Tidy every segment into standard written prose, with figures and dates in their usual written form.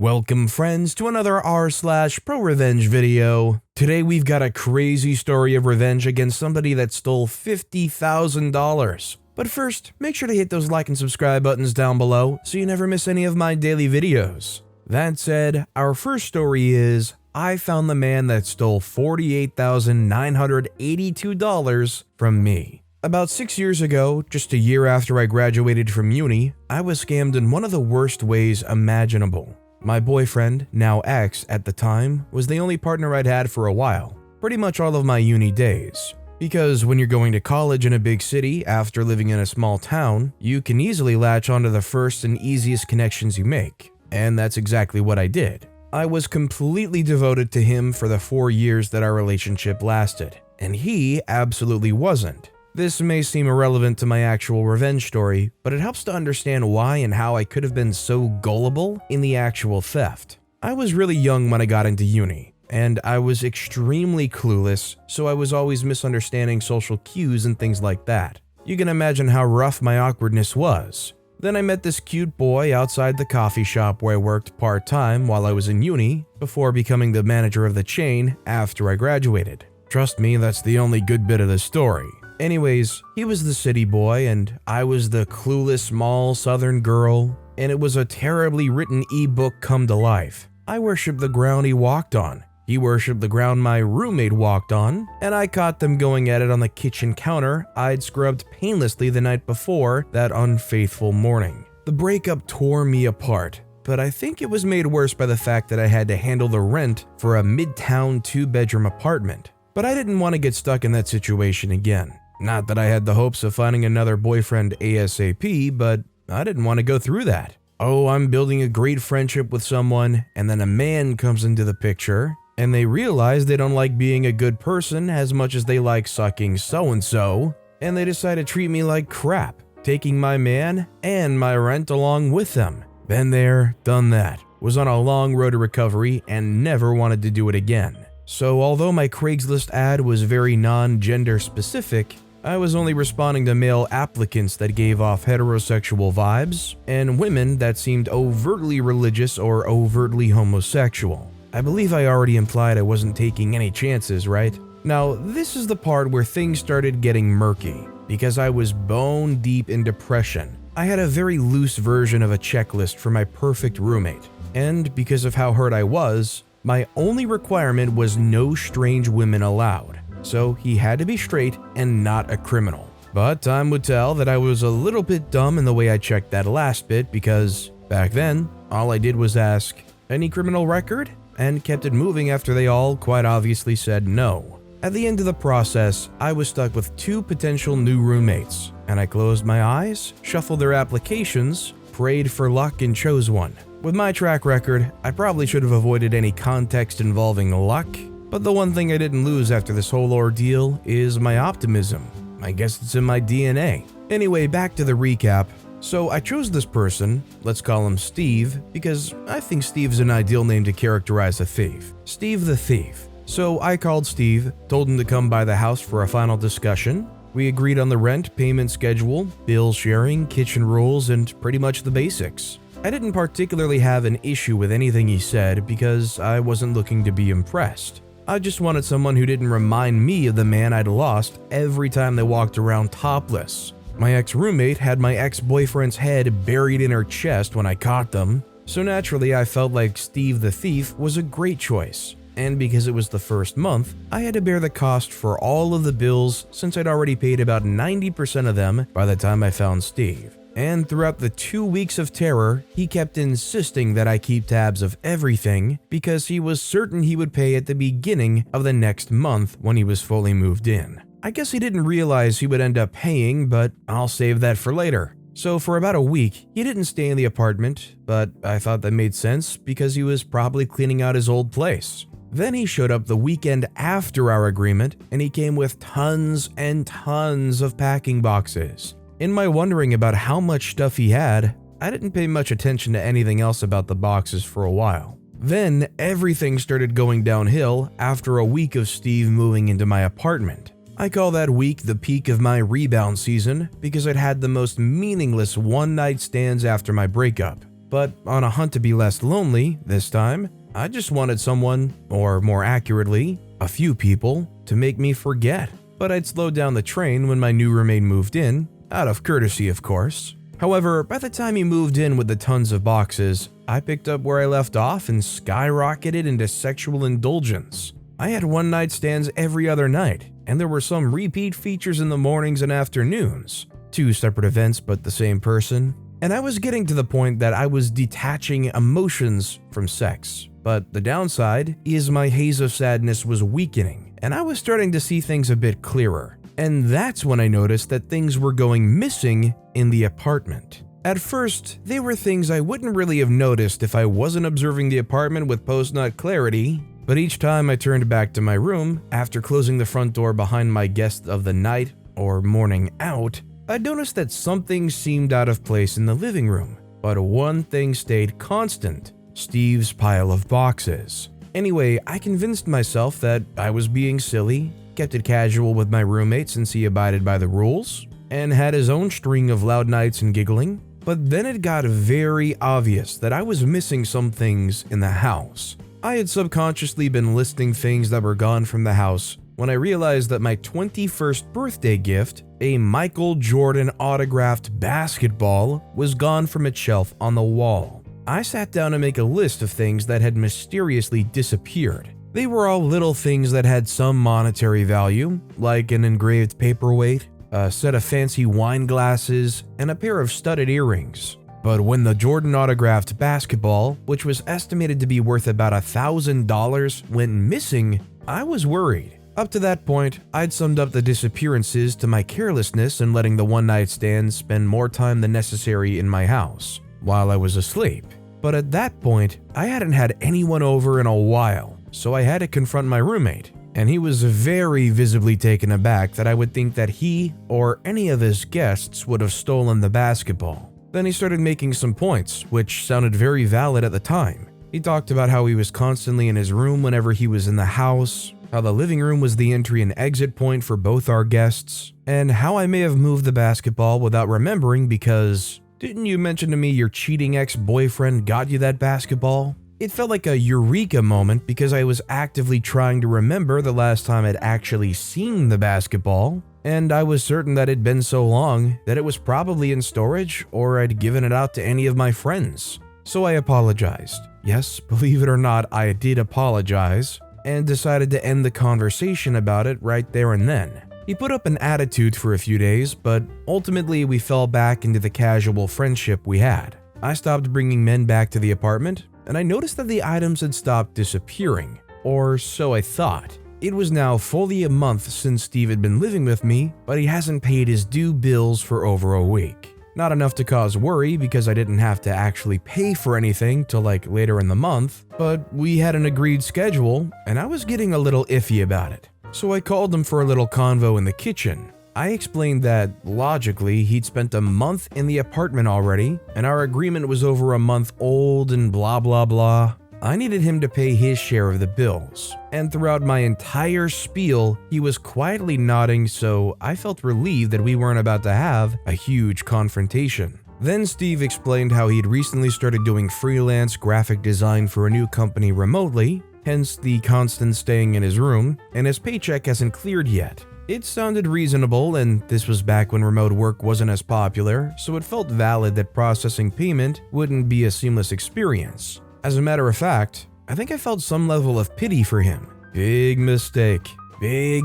Welcome friends to another r/ProRevenge video. Today we've got a crazy story of revenge against somebody that stole $50,000. But first, make sure to hit those like and subscribe buttons down below so you never miss any of my daily videos. That said, our first story is, I found the man that stole $48,982 from me. About 6 years ago, just a year after I graduated from uni, I was scammed in one of the worst ways imaginable. My boyfriend, now ex at the time, was the only partner I'd had for a while, pretty much all of my uni days. Because when you're going to college in a big city after living in a small town, you can easily latch onto the first and easiest connections you make. And that's exactly what I did. I was completely devoted to him for the 4 years that our relationship lasted, and he absolutely wasn't. This may seem irrelevant to my actual revenge story, but it helps to understand why and how I could have been so gullible in the actual theft. I was really young when I got into uni, and I was extremely clueless, so I was always misunderstanding social cues and things like that. You can imagine how rough my awkwardness was. Then I met this cute boy outside the coffee shop where I worked part-time while I was in uni, before becoming the manager of the chain after I graduated. Trust me, that's the only good bit of the story. Anyways, he was the city boy and I was the clueless small southern girl, and it was a terribly written ebook come to life. I worshipped the ground he walked on, he worshipped the ground my roommate walked on, and I caught them going at it on the kitchen counter I'd scrubbed painlessly the night before that unfaithful morning. The breakup tore me apart, but I think it was made worse by the fact that I had to handle the rent for a midtown 2-bedroom apartment. But I didn't want to get stuck in that situation again. Not that I had the hopes of finding another boyfriend ASAP, but I didn't want to go through that. Oh, I'm building a great friendship with someone, and then a man comes into the picture, and they realize they don't like being a good person as much as they like sucking so-and-so, and they decide to treat me like crap, taking my man and my rent along with them. Been there, done that. Was on a long road to recovery and never wanted to do it again. So although my Craigslist ad was very non-gender specific, I was only responding to male applicants that gave off heterosexual vibes, and women that seemed overtly religious or overtly homosexual. I believe I already implied I wasn't taking any chances, right? Now, this is the part where things started getting murky, because I was bone deep in depression. I had a very loose version of a checklist for my perfect roommate, and because of how hurt I was, my only requirement was no strange women allowed. So he had to be straight and not a criminal. But time would tell that I was a little bit dumb in the way I checked that last bit, because back then, all I did was ask, "Any criminal record?" and kept it moving after they all quite obviously said no. At the end of the process, I was stuck with 2 potential new roommates, and I closed my eyes, shuffled their applications, prayed for luck, and chose one. With my track record, I probably should have avoided any context involving luck, but the one thing I didn't lose after this whole ordeal is my optimism. I guess it's in my DNA. Anyway, back to the recap. So I chose this person, let's call him Steve, because I think Steve's an ideal name to characterize a thief. Steve the Thief. So I called Steve, told him to come by the house for a final discussion. We agreed on the rent, payment schedule, bill sharing, kitchen rules, and pretty much the basics. I didn't particularly have an issue with anything he said because I wasn't looking to be impressed. I just wanted someone who didn't remind me of the man I'd lost every time they walked around topless. My ex-roommate had my ex-boyfriend's head buried in her chest when I caught them, so naturally I felt like Steve the Thief was a great choice. And because it was the first month, I had to bear the cost for all of the bills since I'd already paid about 90% of them by the time I found Steve. And throughout the 2 weeks of terror, he kept insisting that I keep tabs of everything because he was certain he would pay at the beginning of the next month when he was fully moved in. I guess he didn't realize he would end up paying, but I'll save that for later. So for about a week, he didn't stay in the apartment, but I thought that made sense because he was probably cleaning out his old place. Then he showed up the weekend after our agreement, and he came with tons and tons of packing boxes. In my wondering about how much stuff he had, I didn't pay much attention to anything else about the boxes for a while. Then everything started going downhill after a week of Steve moving into my apartment. I call that week the peak of my rebound season because I'd had the most meaningless one-night stands after my breakup. But on a hunt to be less lonely this time, I just wanted someone, or more accurately, a few people, to make me forget. But I'd slowed down the train when my new roommate moved in, out of courtesy of course. However, by the time he moved in with the tons of boxes, I picked up where I left off and skyrocketed into sexual indulgence. I had one-night stands every other night, and there were some repeat features in the mornings and afternoons. 2 separate events but the same person. And I was getting to the point that I was detaching emotions from sex. But the downside is my haze of sadness was weakening, and I was starting to see things a bit clearer. And that's when I noticed that things were going missing in the apartment. At first, they were things I wouldn't really have noticed if I wasn't observing the apartment with post-nut clarity, but each time I turned back to my room, after closing the front door behind my guest of the night, or morning out, I noticed that something seemed out of place in the living room. But one thing stayed constant: Steve's pile of boxes. Anyway, I convinced myself that I was being silly, kept it casual with my roommate since he abided by the rules, and had his own string of loud nights and giggling. But then it got very obvious that I was missing some things in the house. I had subconsciously been listing things that were gone from the house when I realized that my 21st birthday gift, a Michael Jordan autographed basketball, was gone from its shelf on the wall. I sat down to make a list of things that had mysteriously disappeared. They were all little things that had some monetary value, like an engraved paperweight, a set of fancy wine glasses, and a pair of studded earrings. But when the Jordan autographed basketball, which was estimated to be worth about $1,000, went missing, I was worried. Up to that point, I'd summed up the disappearances to my carelessness in letting the one-night stands spend more time than necessary in my house while I was asleep. But at that point, I hadn't had anyone over in a while, so I had to confront my roommate, and he was very visibly taken aback that I would think that he or any of his guests would have stolen the basketball. Then he started making some points, which sounded very valid at the time. He talked about how he was constantly in his room whenever he was in the house, how the living room was the entry and exit point for both our guests, and how I may have moved the basketball without remembering because, didn't you mention to me your cheating ex-boyfriend got you that basketball? It felt like a eureka moment because I was actively trying to remember the last time I'd actually seen the basketball, and I was certain that it'd been so long that it was probably in storage or I'd given it out to any of my friends. So I apologized. Yes, believe it or not, I did apologize, and decided to end the conversation about it right there and then. He put up an attitude for a few days, but ultimately we fell back into the casual friendship we had. I stopped bringing men back to the apartment, and I noticed that the items had stopped disappearing, or so I thought. It was now fully a month since Steve had been living with me, but he hasn't paid his due bills for over a week. Not enough to cause worry because I didn't have to actually pay for anything till like later in the month, but we had an agreed schedule, and I was getting a little iffy about it. So I called him for a little convo in the kitchen. I explained that, logically, he'd spent a month in the apartment already, and our agreement was over a month old and blah blah blah. I needed him to pay his share of the bills, and throughout my entire spiel, he was quietly nodding, so I felt relieved that we weren't about to have a huge confrontation. Then Steve explained how he'd recently started doing freelance graphic design for a new company remotely, hence the constant staying in his room, and his paycheck hasn't cleared yet. It sounded reasonable, and this was back when remote work wasn't as popular, so it felt valid that processing payment wouldn't be a seamless experience. As a matter of fact, I think I felt some level of pity for him. Big mistake. Big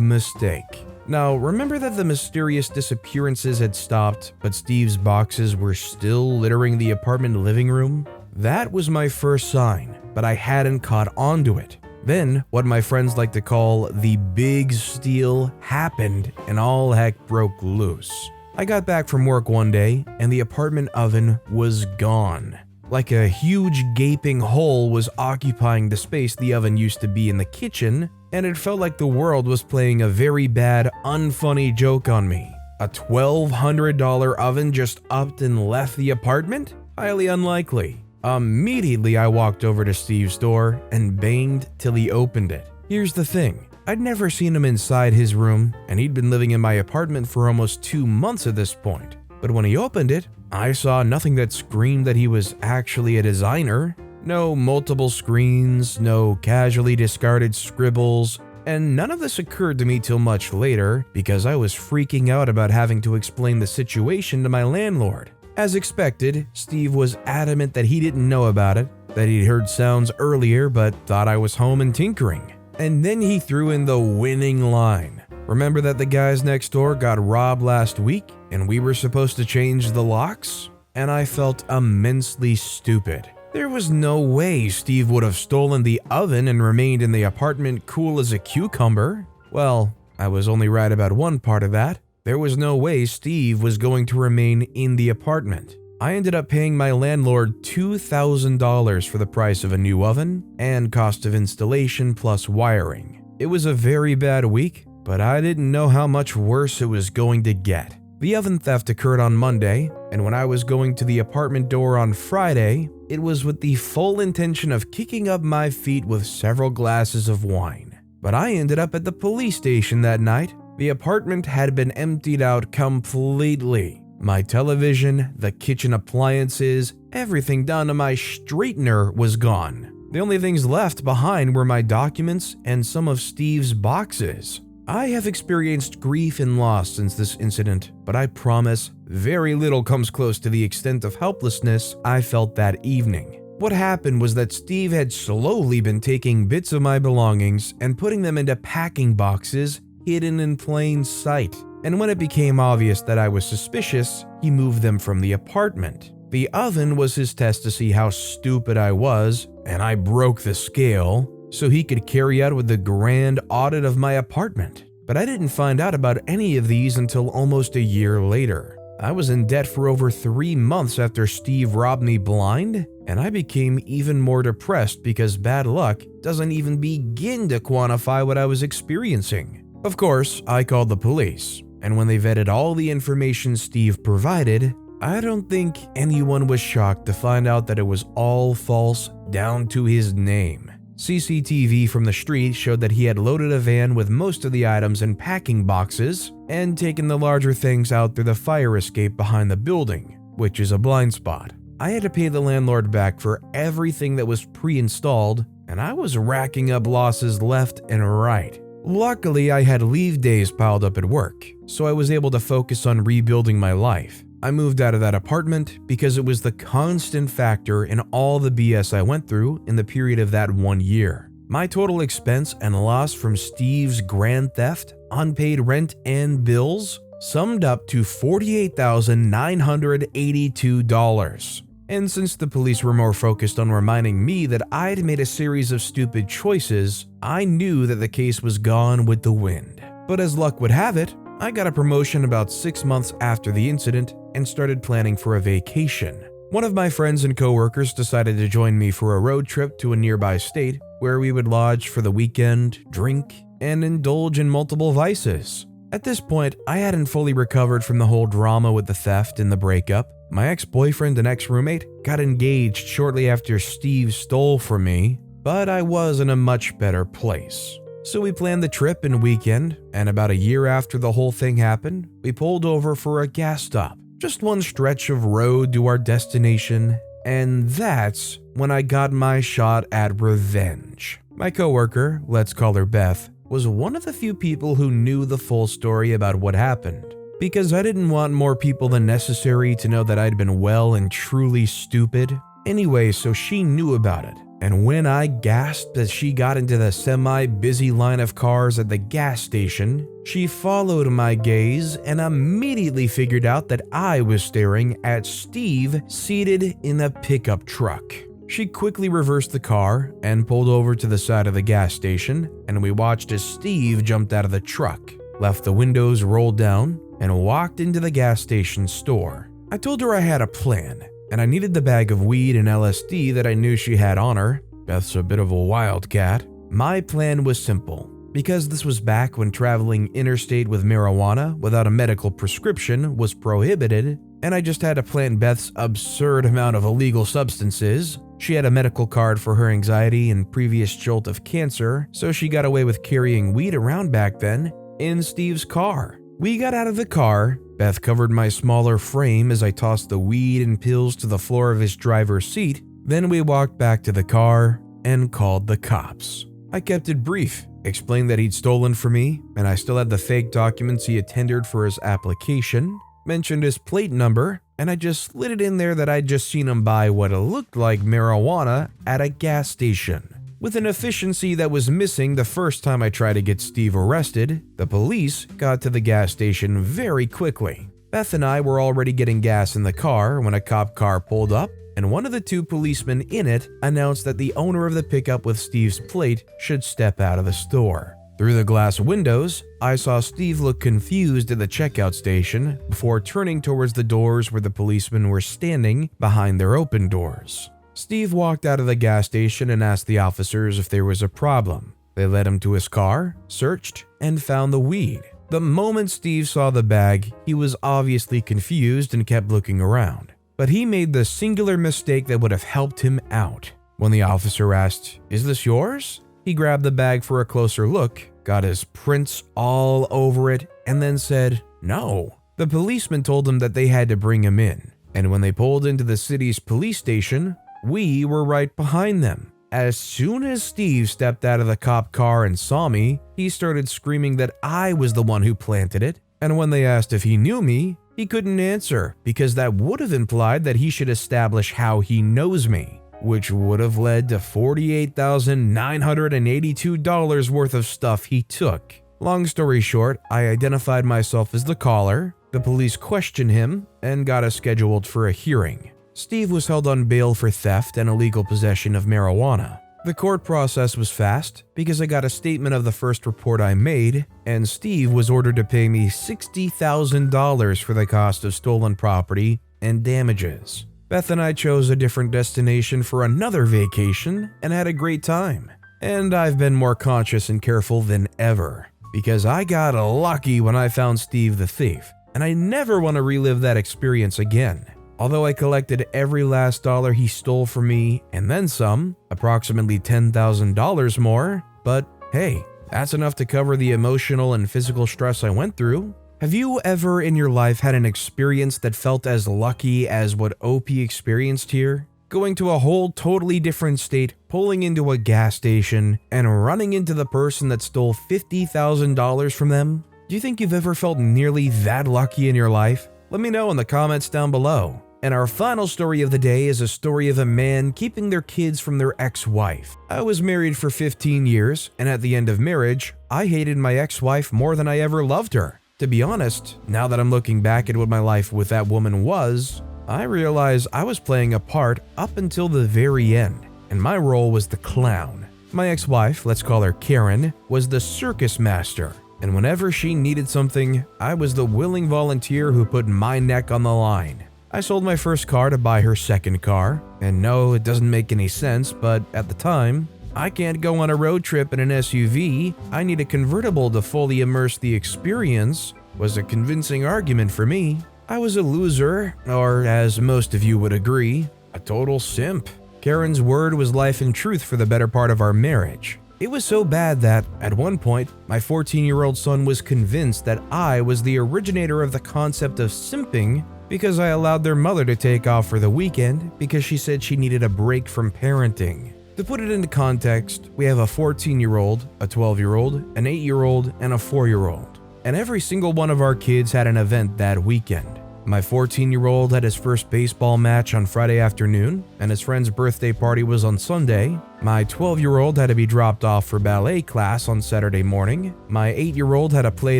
mistake. Now, remember that the mysterious disappearances had stopped, but Steve's boxes were still littering the apartment living room? That was my first sign, but I hadn't caught on to it. Then, what my friends like to call the big steal happened, and all heck broke loose. I got back from work one day, and the apartment oven was gone. Like a huge gaping hole was occupying the space the oven used to be in the kitchen, and it felt like the world was playing a very bad, unfunny joke on me. A $1,200 oven just upped and left the apartment? Highly unlikely. Immediately I walked over to Steve's door and banged till he opened it. Here's the thing, I'd never seen him inside his room, and he'd been living in my apartment for almost 2 months at this point. But when he opened it, I saw nothing that screamed that he was actually a designer. No multiple screens, no casually discarded scribbles, and none of this occurred to me till much later because I was freaking out about having to explain the situation to my landlord. As expected, Steve was adamant that he didn't know about it, that he'd heard sounds earlier but thought I was home and tinkering. And then he threw in the winning line. Remember that the guys next door got robbed last week and we were supposed to change the locks? And I felt immensely stupid. There was no way Steve would have stolen the oven and remained in the apartment cool as a cucumber. Well, I was only right about one part of that. There was no way Steve was going to remain in the apartment. I ended up paying my landlord $2,000 for the price of a new oven and cost of installation plus wiring. It was a very bad week, but I didn't know how much worse it was going to get. The oven theft occurred on Monday, and when I was going to the apartment door on Friday, it was with the full intention of kicking up my feet with several glasses of wine. But I ended up at the police station that night. The apartment had been emptied out completely. My television, the kitchen appliances, everything down to my straightener was gone. The only things left behind were my documents and some of Steve's boxes. I have experienced grief and loss since this incident, but I promise very little comes close to the extent of helplessness I felt that evening. What happened was that Steve had slowly been taking bits of my belongings and putting them into packing boxes hidden in plain sight. And when it became obvious that I was suspicious, he moved them from the apartment. The oven was his test to see how stupid I was, and I broke the scale so he could carry out with the grand audit of my apartment. But I didn't find out about any of these until almost a year later. I was in debt for over 3 months after Steve robbed me blind, and I became even more depressed because bad luck doesn't even begin to quantify what I was experiencing. Of course, I called the police, and when they vetted all the information Steve provided, I don't think anyone was shocked to find out that it was all false down to his name. CCTV from the street showed that he had loaded a van with most of the items in packing boxes and taken the larger things out through the fire escape behind the building, which is a blind spot. I had to pay the landlord back for everything that was pre-installed, and I was racking up losses left and right. Luckily, I had leave days piled up at work, so I was able to focus on rebuilding my life. I moved out of that apartment because it was the constant factor in all the BS I went through in the period of that 1 year. My total expense and loss from Steve's grand theft, unpaid rent, and bills summed up to $48,982. And since the police were more focused on reminding me that I'd made a series of stupid choices, I knew that the case was gone with the wind. But as luck would have it, I got a promotion about 6 months after the incident and started planning for a vacation. One of my friends and coworkers decided to join me for a road trip to a nearby state where we would lodge for the weekend, drink, and indulge in multiple vices. At this point, I hadn't fully recovered from the whole drama with the theft and the breakup. My ex-boyfriend and ex-roommate got engaged shortly after Steve stole from me, but I was in a much better place. So we planned the trip and weekend, and about a year after the whole thing happened, we pulled over for a gas stop. Just one stretch of road to our destination, and that's when I got my shot at revenge. My coworker, let's call her Beth, was one of the few people who knew the full story about what happened, because I didn't want more people than necessary to know that I'd been well and truly stupid. Anyway, so she knew about it. And when I gasped as she got into the semi-busy line of cars at the gas station, she followed my gaze and immediately figured out that I was staring at Steve seated in a pickup truck. She quickly reversed the car and pulled over to the side of the gas station, and we watched as Steve jumped out of the truck, left the windows rolled down, and walked into the gas station store. I told her I had a plan, and I needed the bag of weed and LSD that I knew she had on her. Beth's a bit of a wildcat. My plan was simple. Because this was back when traveling interstate with marijuana without a medical prescription was prohibited, and I just had to plant Beth's absurd amount of illegal substances. She had a medical card for her anxiety and previous jolt of cancer, so she got away with carrying weed around back then in Steve's car. We got out of the car, Beth covered my smaller frame as I tossed the weed and pills to the floor of his driver's seat. Then we walked back to the car and called the cops. I kept it brief, explained that he'd stolen from me and I still had the fake documents he had tendered for his application, mentioned his plate number, and I just slid it in there that I'd just seen him buy what looked like marijuana at a gas station. With an efficiency that was missing the first time I tried to get Steve arrested, the police got to the gas station very quickly. Beth and I were already getting gas in the car when a cop car pulled up, and one of the two policemen in it announced that the owner of the pickup with Steve's plate should step out of the store. Through the glass windows, I saw Steve look confused at the checkout station before turning towards the doors where the policemen were standing behind their open doors. Steve walked out of the gas station and asked the officers if there was a problem. They led him to his car, searched, and found the weed. The moment Steve saw the bag, he was obviously confused and kept looking around. But he made the singular mistake that would have helped him out. When the officer asked, "Is this yours?" he grabbed the bag for a closer look, got his prints all over it, and then said, "No." The policeman told him that they had to bring him in, and when they pulled into the city's police station, we were right behind them. As soon as Steve stepped out of the cop car and saw me, he started screaming that I was the one who planted it, and when they asked if he knew me, he couldn't answer because that would have implied that he should establish how he knows me, which would have led to $48,982 worth of stuff he took. Long story short, I identified myself as the caller, the police questioned him, and got us scheduled for a hearing. Steve was held on bail for theft and illegal possession of marijuana. The court process was fast because I got a statement of the first report I made, and Steve was ordered to pay me $60,000 for the cost of stolen property and damages. Beth and I chose a different destination for another vacation and had a great time. And I've been more conscious and careful than ever because I got lucky when I found Steve the thief, and I never want to relive that experience again. Although I collected every last dollar he stole from me and then some, approximately $10,000 more, but hey, that's enough to cover the emotional and physical stress I went through. Have you ever in your life had an experience that felt as lucky as what OP experienced here? Going to a whole totally different state, pulling into a gas station, and running into the person that stole $50,000 from them? Do you think you've ever felt nearly that lucky in your life? Let me know in the comments down below. And our final story of the day is a story of a man keeping their kids from their ex-wife. I was married for 15 years, and at the end of marriage, I hated my ex-wife more than I ever loved her. To be honest, now that I'm looking back at what my life with that woman was, I realize I was playing a part up until the very end, and my role was the clown. My ex-wife, let's call her Karen, was the circus master, and whenever she needed something, I was the willing volunteer who put my neck on the line. I sold my first car to buy her second car, and no, it doesn't make any sense, but at the time, I can't go on a road trip in an SUV, I need a convertible to fully immerse the experience, was a convincing argument for me. I was a loser, or as most of you would agree, a total simp. Karen's word was life and truth for the better part of our marriage. It was so bad that, at one point, my 14-year-old son was convinced that I was the originator of the concept of simping because I allowed their mother to take off for the weekend because she said she needed a break from parenting. To put it into context, we have a 14-year-old, a 12-year-old, an 8-year-old, and a 4-year-old. And every single one of our kids had an event that weekend. My 14-year-old had his first baseball match on Friday afternoon, and his friend's birthday party was on Sunday. My 12-year-old had to be dropped off for ballet class on Saturday morning. My 8-year-old had a play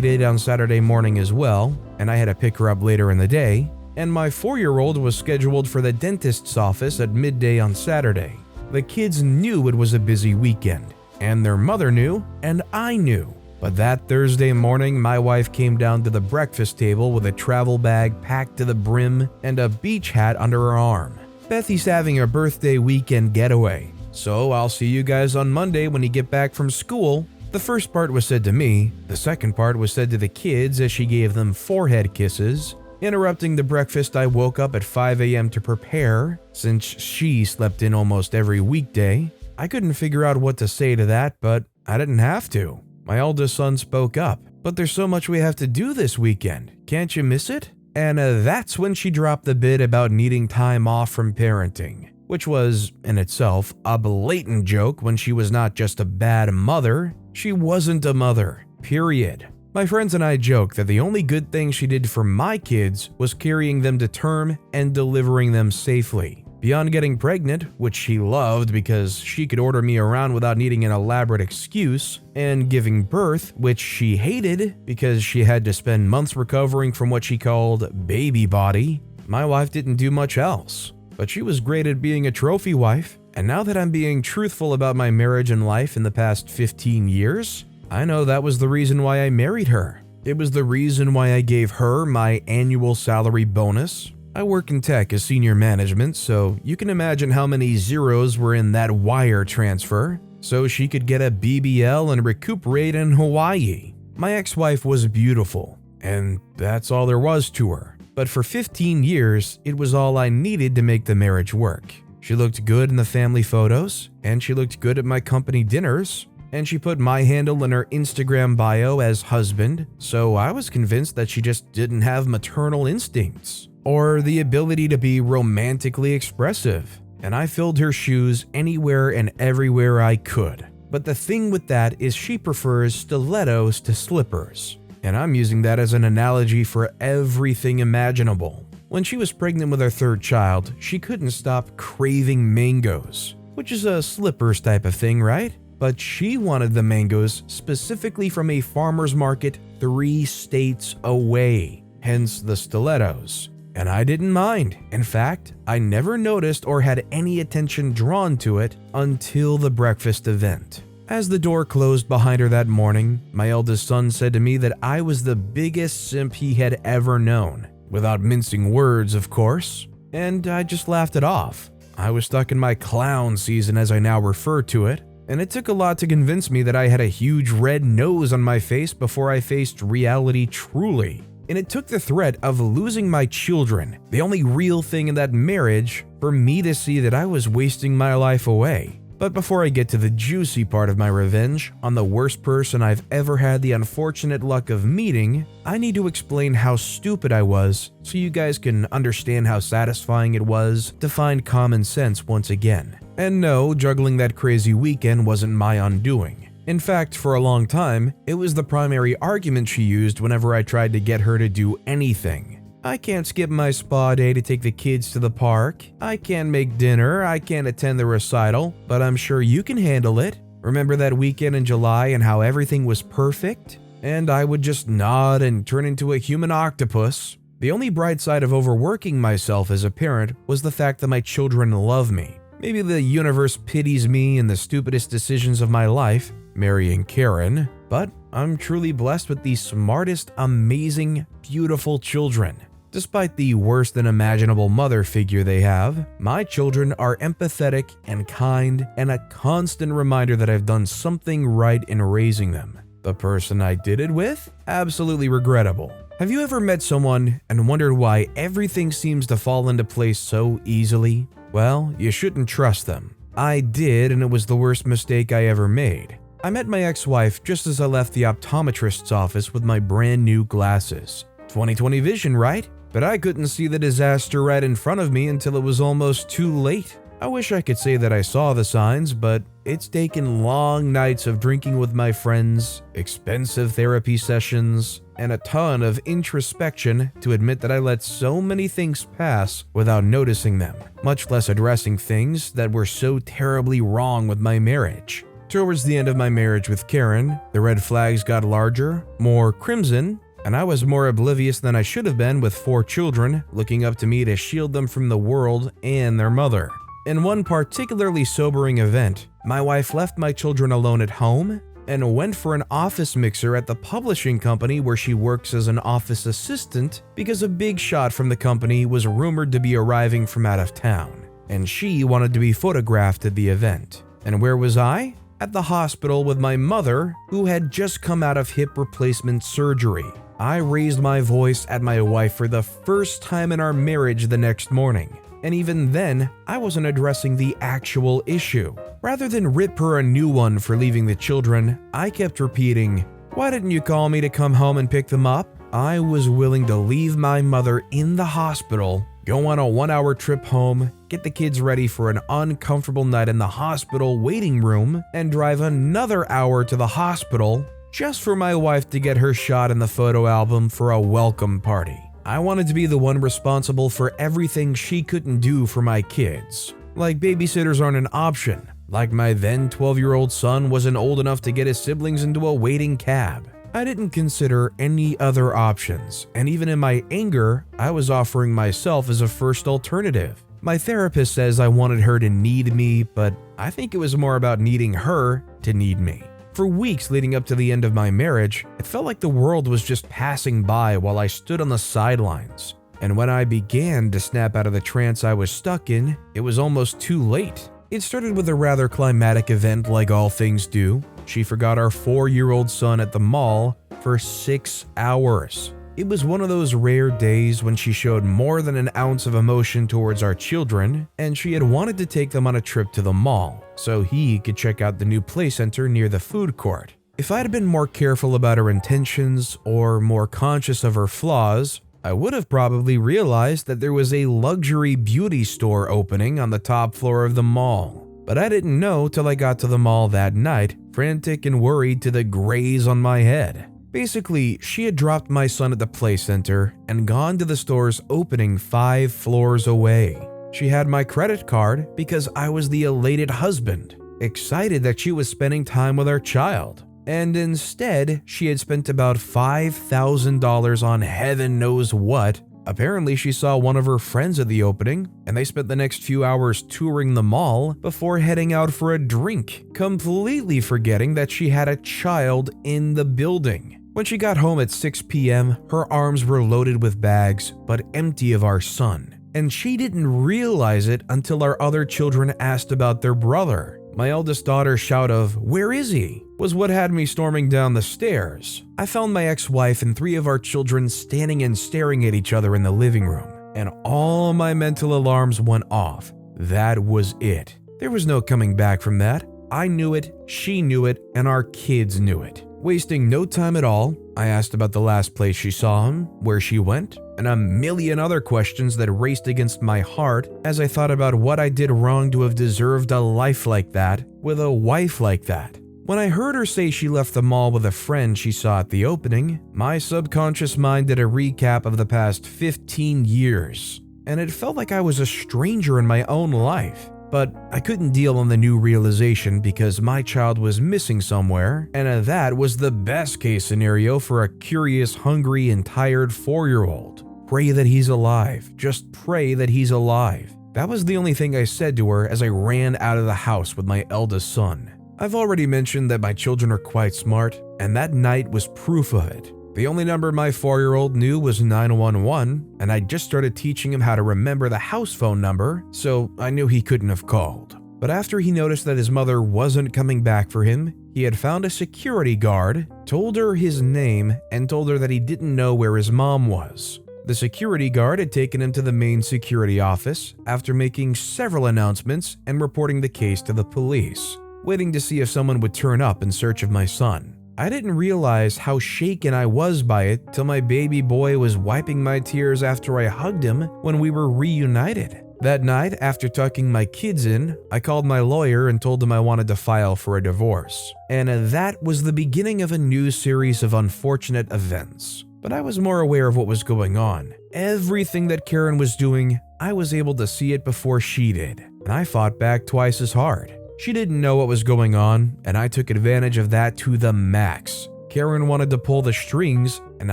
date on Saturday morning as well, and I had to pick her up later in the day. And my 4-year-old was scheduled for the dentist's office at midday on Saturday. The kids knew it was a busy weekend, and their mother knew, and I knew. But that Thursday morning, my wife came down to the breakfast table with a travel bag packed to the brim and a beach hat under her arm. Bethy's having a birthday weekend getaway, so I'll see you guys on Monday when you get back from school. The first part was said to me, the second part was said to the kids as she gave them forehead kisses. Interrupting the breakfast, I woke up at 5 a.m. to prepare, since she slept in almost every weekday. I couldn't figure out what to say to that, but I didn't have to. My oldest son spoke up. but there's so much we have to do this weekend. Can't you miss it? And that's when she dropped the bit about needing time off from parenting, which was, in itself, a blatant joke when she was not just a bad mother, she wasn't a mother, period. My friends and I joke that the only good thing she did for my kids was carrying them to term and delivering them safely. Beyond getting pregnant, which she loved because she could order me around without needing an elaborate excuse, and giving birth, which she hated because she had to spend months recovering from what she called baby body, my wife didn't do much else. But she was great at being a trophy wife, and now that I'm being truthful about my marriage and life in the past 15 years, I know that was the reason why I married her. It was the reason why I gave her my annual salary bonus. I work in tech as senior management, so you can imagine how many zeros were in that wire transfer, so she could get a BBL and recuperate in Hawaii. My ex-wife was beautiful, and that's all there was to her. But for 15 years, it was all I needed to make the marriage work. She looked good in the family photos, and she looked good at my company dinners, and she put my handle in her Instagram bio as husband, so I was convinced that she just didn't have maternal instincts or the ability to be romantically expressive, and I filled her shoes anywhere and everywhere I could. But the thing with that is she prefers stilettos to slippers, and I'm using that as an analogy for everything imaginable. When she was pregnant with our third child, she couldn't stop craving mangoes, which is a slippers type of thing, right? But she wanted the mangoes specifically from a farmer's market 3 states away, hence the stilettos. And I didn't mind. In fact, I never noticed or had any attention drawn to it until the breakfast event. As the door closed behind her that morning, my eldest son said to me that I was the biggest simp he had ever known, without mincing words, of course, and I just laughed it off. I was stuck in my clown season, as I now refer to it, and it took a lot to convince me that I had a huge red nose on my face before I faced reality truly. And it took the threat of losing my children, the only real thing in that marriage, for me to see that I was wasting my life away. But before I get to the juicy part of my revenge on the worst person I've ever had the unfortunate luck of meeting, I need to explain how stupid I was so you guys can understand how satisfying it was to find common sense once again. And no, juggling that crazy weekend wasn't my undoing. In fact, for a long time, it was the primary argument she used whenever I tried to get her to do anything. I can't skip my spa day to take the kids to the park. I can't make dinner. I can't attend the recital, but I'm sure you can handle it. Remember that weekend in July and how everything was perfect? And I would just nod and turn into a human octopus. The only bright side of overworking myself as a parent was the fact that my children love me. Maybe the universe pities me in the stupidest decisions of my life, marrying Karen, but I'm truly blessed with the smartest, amazing, beautiful children. Despite the worse than imaginable mother figure they have, my children are empathetic and kind and a constant reminder that I've done something right in raising them. The person I did it with? Absolutely regrettable. Have you ever met someone and wondered why everything seems to fall into place so easily? Well, you shouldn't trust them. I did, and it was the worst mistake I ever made. I met my ex-wife just as I left the optometrist's office with my brand new glasses. 20/20 vision, right? But I couldn't see the disaster right in front of me until it was almost too late. I wish I could say that I saw the signs, but it's taken long nights of drinking with my friends, expensive therapy sessions, and a ton of introspection to admit that I let so many things pass without noticing them, much less addressing things that were so terribly wrong with my marriage. Towards the end of my marriage with Karen, the red flags got larger, more crimson, and I was more oblivious than I should have been with 4 children looking up to me to shield them from the world and their mother. In one particularly sobering event, my wife left my children alone at home and went for an office mixer at the publishing company where she works as an office assistant because a big shot from the company was rumored to be arriving from out of town, and she wanted to be photographed at the event. And where was I? At the hospital with my mother, who had just come out of hip replacement surgery. I raised my voice at my wife for the first time in our marriage the next morning. And even then, I wasn't addressing the actual issue. Rather than rip her a new one for leaving the children, I kept repeating, Why didn't you call me to come home and pick them up? I was willing to leave my mother in the hospital, go on a 1-hour trip home, get the kids ready for an uncomfortable night in the hospital waiting room, and drive another hour to the hospital just for my wife to get her shot in the photo album for a welcome party. I wanted to be the one responsible for everything she couldn't do for my kids. Like babysitters aren't an option. Like my then 12-year-old son wasn't old enough to get his siblings into a waiting cab. I didn't consider any other options, and even in my anger, I was offering myself as a first alternative. My therapist says I wanted her to need me, but I think it was more about needing her to need me. For weeks leading up to the end of my marriage, it felt like the world was just passing by while I stood on the sidelines. And when I began to snap out of the trance I was stuck in, it was almost too late. It started with a rather climatic event like all things do. She forgot our 4-year-old son at the mall for 6 hours. It was one of those rare days when she showed more than an ounce of emotion towards our children, and she had wanted to take them on a trip to the mall so he could check out the new play center near the food court. If I'd been more careful about her intentions or more conscious of her flaws, I would have probably realized that there was a luxury beauty store opening on the top floor of the mall. But I didn't know till I got to the mall that night, frantic and worried to the grays on my head. Basically, she had dropped my son at the play center and gone to the store's opening 5 floors away. She had my credit card because I was the elated husband, excited that she was spending time with our child. And instead, she had spent about $5,000 on heaven knows what. Apparently, she saw one of her friends at the opening, and they spent the next few hours touring the mall before heading out for a drink, completely forgetting that she had a child in the building. When she got home at 6 p.m., her arms were loaded with bags, but empty of our son. And she didn't realize it until our other children asked about their brother. My eldest daughter's shout of, "Where is he?" was what had me storming down the stairs. I found my ex-wife and 3 of our children standing and staring at each other in the living room, and all my mental alarms went off. That was it. There was no coming back from that. I knew it, she knew it, and our kids knew it. Wasting no time at all, I asked about the last place she saw him, where she went, and a million other questions that raced against my heart as I thought about what I did wrong to have deserved a life like that with a wife like that. When I heard her say she left the mall with a friend she saw at the opening, my subconscious mind did a recap of the past 15 years, and it felt like I was a stranger in my own life. But I couldn't deal on the new realization because my child was missing somewhere, and that was the best case scenario for a curious, hungry, and tired 4-year-old. Pray that he's alive. Just pray that he's alive. That was the only thing I said to her as I ran out of the house with my eldest son. I've already mentioned that my children are quite smart, and that night was proof of it. The only number my 4-year-old knew was 911, and I just started teaching him how to remember the house phone number, so I knew he couldn't have called. But after he noticed that his mother wasn't coming back for him, he had found a security guard, told her his name, and told her that he didn't know where his mom was. The security guard had taken him to the main security office after making several announcements and reporting the case to the police, waiting to see if someone would turn up in search of my son. I didn't realize how shaken I was by it till my baby boy was wiping my tears after I hugged him when we were reunited. That night, after tucking my kids in, I called my lawyer and told him I wanted to file for a divorce. And that was the beginning of a new series of unfortunate events. But I was more aware of what was going on. Everything that Karen was doing, I was able to see it before she did, and I fought back twice as hard. She didn't know what was going on, and I took advantage of that to the max. Karen wanted to pull the strings, and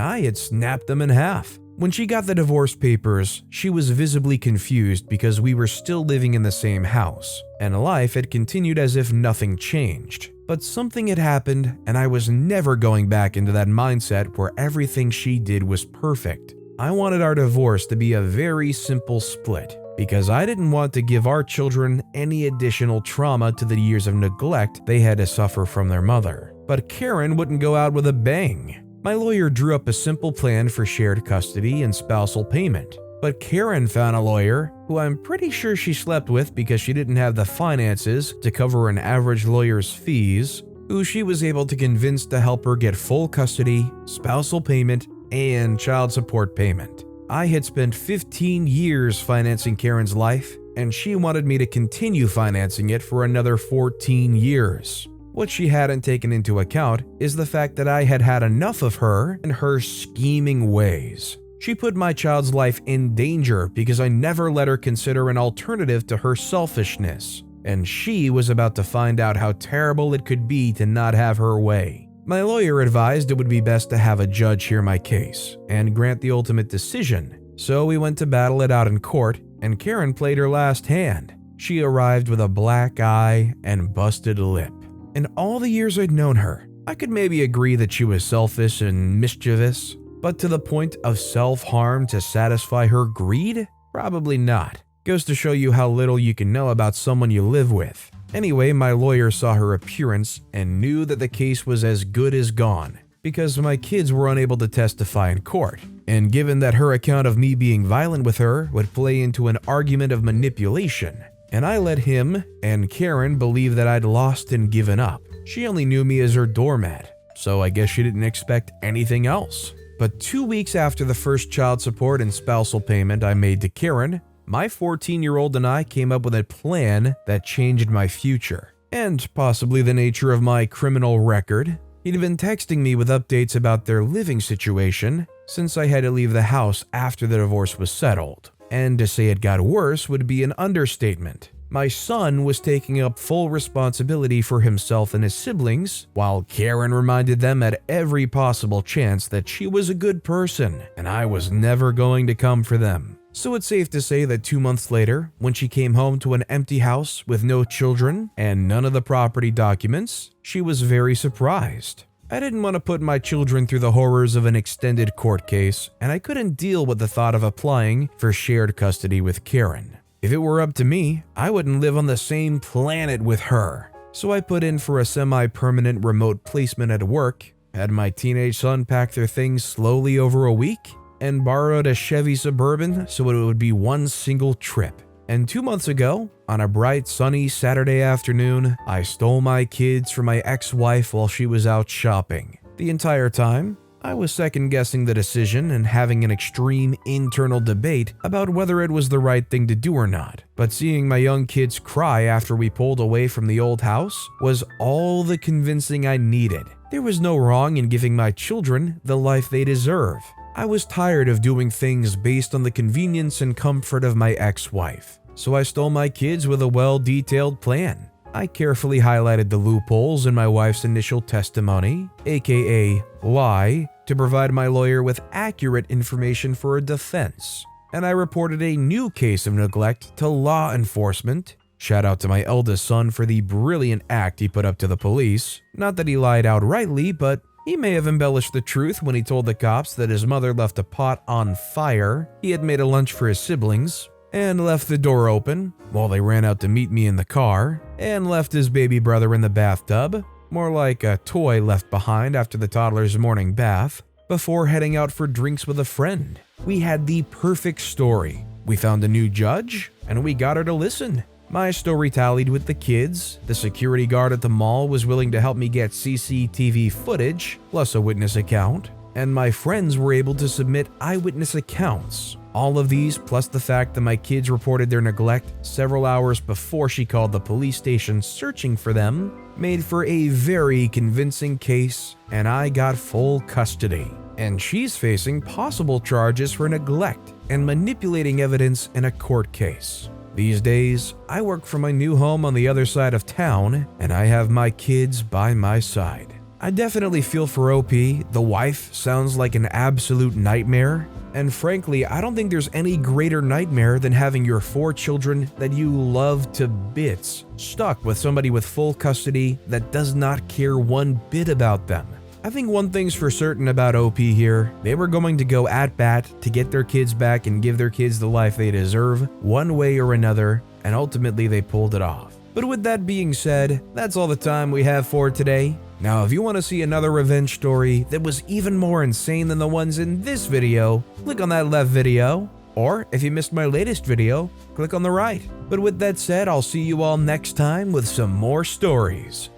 I had snapped them in half. When she got the divorce papers, she was visibly confused because we were still living in the same house, and life had continued as if nothing changed. But something had happened, and I was never going back into that mindset where everything she did was perfect. I wanted our divorce to be a very simple split, because I didn't want to give our children any additional trauma to the years of neglect they had to suffer from their mother. But Karen wouldn't go out with a bang. My lawyer drew up a simple plan for shared custody and spousal payment. But Karen found a lawyer who I'm pretty sure she slept with because she didn't have the finances to cover an average lawyer's fees, who she was able to convince to help her get full custody, spousal payment, and child support payment. I had spent 15 years financing Karen's life, and she wanted me to continue financing it for another 14 years. What she hadn't taken into account is the fact that I had had enough of her and her scheming ways. She put my child's life in danger because I never let her consider an alternative to her selfishness, and she was about to find out how terrible it could be to not have her way. My lawyer advised it would be best to have a judge hear my case and grant the ultimate decision, so we went to battle it out in court, and Karen played her last hand. She arrived with a black eye and busted lip. In all the years I'd known her, I could maybe agree that she was selfish and mischievous, but to the point of self-harm to satisfy her greed? Probably not. Goes to show you how little you can know about someone you live with. Anyway, my lawyer saw her appearance and knew that the case was as good as gone, because my kids were unable to testify in court. And given that her account of me being violent with her would play into an argument of manipulation, and I let him and Karen believe that I'd lost and given up. She only knew me as her doormat, so I guess she didn't expect anything else. But 2 weeks after the first child support and spousal payment I made to Karen, my 14-year-old and I came up with a plan that changed my future, and possibly the nature of my criminal record. He'd been texting me with updates about their living situation since I had to leave the house after the divorce was settled. And to say it got worse would be an understatement. My son was taking up full responsibility for himself and his siblings, while Karen reminded them at every possible chance that she was a good person and I was never going to come for them. So it's safe to say that 2 months later, when she came home to an empty house with no children and none of the property documents, she was very surprised. I didn't want to put my children through the horrors of an extended court case, and I couldn't deal with the thought of applying for shared custody with Karen. If it were up to me, I wouldn't live on the same planet with her. So I put in for a semi-permanent remote placement at work, had my teenage son pack their things slowly over a week, and borrowed a Chevy Suburban so it would be one single trip. And 2 months ago, on a bright sunny Saturday afternoon, I stole my kids from my ex-wife while she was out shopping. The entire time, I was second-guessing the decision and having an extreme internal debate about whether it was the right thing to do or not. But seeing my young kids cry after we pulled away from the old house was all the convincing I needed. There was no wrong in giving my children the life they deserve. I was tired of doing things based on the convenience and comfort of my ex-wife, so I stole my kids with a well-detailed plan. I carefully highlighted the loopholes in my wife's initial testimony, aka lie, to provide my lawyer with accurate information for a defense, and I reported a new case of neglect to law enforcement. Shout out to my eldest son for the brilliant act he put up to the police. Not that he lied outrightly, but he may have embellished the truth when he told the cops that his mother left a pot on fire, he had made a lunch for his siblings, and left the door open while they ran out to meet me in the car, and left his baby brother in the bathtub, more like a toy left behind after the toddler's morning bath, before heading out for drinks with a friend. We had the perfect story. We found a new judge, and we got her to listen. My story tallied with the kids. The security guard at the mall was willing to help me get CCTV footage, plus a witness account, and my friends were able to submit eyewitness accounts. All of these, plus the fact that my kids reported their neglect several hours before she called the police station searching for them, made for a very convincing case, and I got full custody. And she's facing possible charges for neglect and manipulating evidence in a court case. These days, I work from my new home on the other side of town, and I have my kids by my side. I definitely feel for OP. The wife sounds like an absolute nightmare, and frankly, I don't think there's any greater nightmare than having your 4 children that you love to bits stuck with somebody with full custody that does not care one bit about them. I think one thing's for certain about OP here. They were going to go at bat to get their kids back and give their kids the life they deserve, one way or another, and ultimately they pulled it off. But with that being said, that's all the time we have for today. Now, if you want to see another revenge story that was even more insane than the ones in this video, click on that left video. Or, if you missed my latest video, click on the right. But with that said, I'll see you all next time with some more stories.